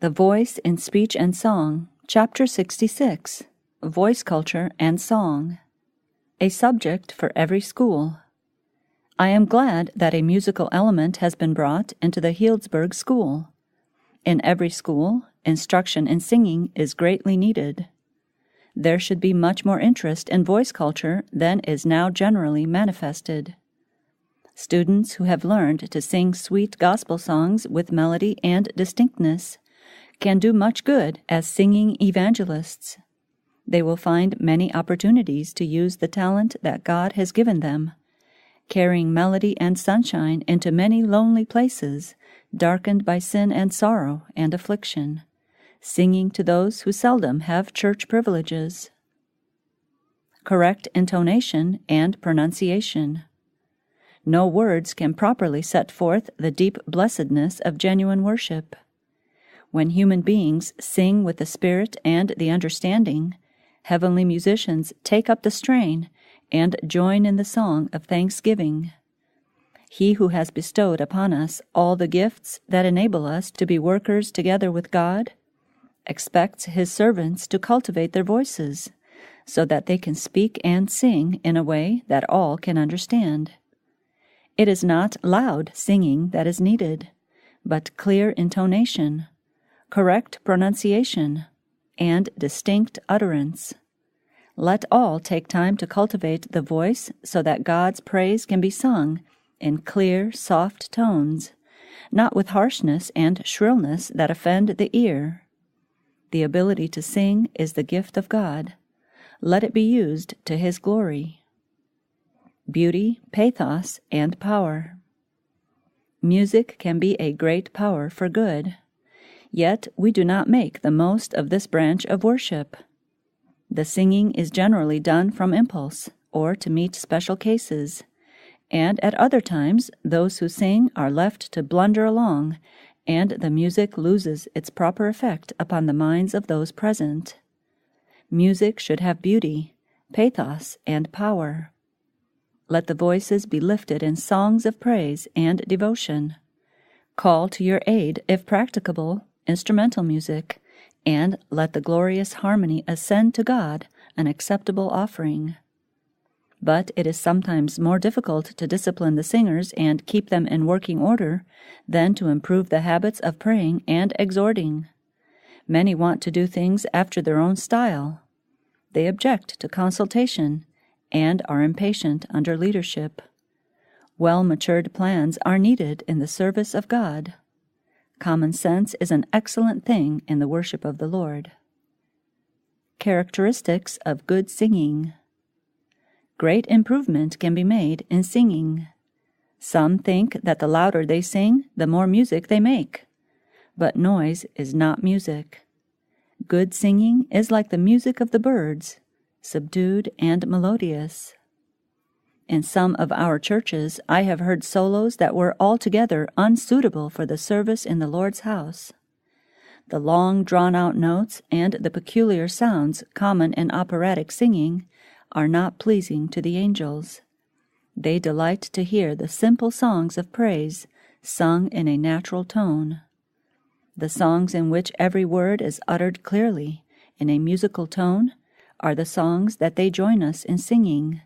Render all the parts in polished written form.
The Voice in Speech and Song, Chapter 66, Voice Culture and Song. A subject for every school. I am glad that a musical element has been brought into the Healdsburg School. In every school, instruction in singing is greatly needed. There should be much more interest in voice culture than is now generally manifested. Students who have learned to sing sweet gospel songs with melody and distinctness can do much good as singing evangelists. They will find many opportunities to use the talent that God has given them, carrying melody and sunshine into many lonely places, darkened by sin and sorrow and affliction, singing to those who seldom have church privileges. Correct intonation and pronunciation. No words can properly set forth the deep blessedness of genuine worship. When human beings sing with the spirit and the understanding, heavenly musicians take up the strain and join in the song of thanksgiving. He who has bestowed upon us all the gifts that enable us to be workers together with God expects His servants to cultivate their voices so that they can speak and sing in a way that all can understand. It is not loud singing that is needed, but clear intonation, correct pronunciation, and distinct utterance. Let all take time to cultivate the voice so that God's praise can be sung in clear, soft tones, not with harshness and shrillness that offend the ear. The ability to sing is the gift of God. Let it be used to His glory. Beauty, pathos, and power. Music can be a great power for good. Yet we do not make the most of this branch of worship. The singing is generally done from impulse or to meet special cases, and at other times those who sing are left to blunder along, and the music loses its proper effect upon the minds of those present. Music should have beauty, pathos, and power. Let the voices be lifted in songs of praise and devotion. Call to your aid, if practicable, instrumental music, and let the glorious harmony ascend to God, an acceptable offering. But it is sometimes more difficult to discipline the singers and keep them in working order than to improve the habits of praying and exhorting. Many want to do things after their own style. They object to consultation and are impatient under leadership. Well-matured plans are needed in the service of God. Common sense is an excellent thing in the worship of the Lord. Characteristics of good singing. Great improvement can be made in singing. Some think that the louder they sing, the more music they make. But noise is not music. Good singing is like the music of the birds, subdued and melodious. In some of our churches, I have heard solos that were altogether unsuitable for the service in the Lord's house. The long, drawn-out notes and the peculiar sounds common in operatic singing are not pleasing to the angels. They delight to hear the simple songs of praise sung in a natural tone. The songs in which every word is uttered clearly in a musical tone are the songs that they join us in singing.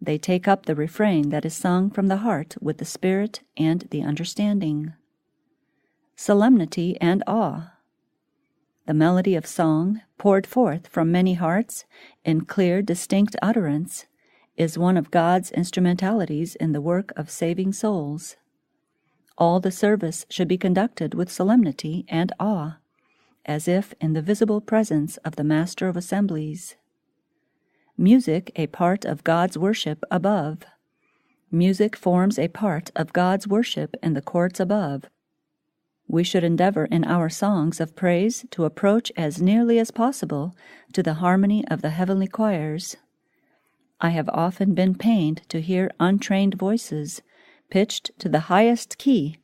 They take up the refrain that is sung from the heart with the spirit and the understanding. Solemnity and awe. The melody of song, poured forth from many hearts in clear, distinct utterance, is one of God's instrumentalities in the work of saving souls. All the service should be conducted with solemnity and awe, as if in the visible presence of the Master of Assemblies. Music a part of God's worship above. Music forms a part of God's worship in the courts above. We should endeavor in our songs of praise to approach as nearly as possible to the harmony of the heavenly choirs. I have often been pained to hear untrained voices, pitched to the highest key,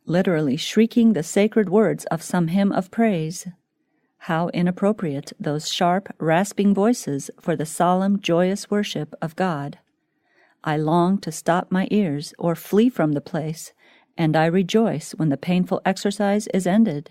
literally shrieking the sacred words of some hymn of praise. How inappropriate those sharp, rasping voices for the solemn, joyous worship of God. I long to stop my ears or flee from the place, and I rejoice when the painful exercise is ended.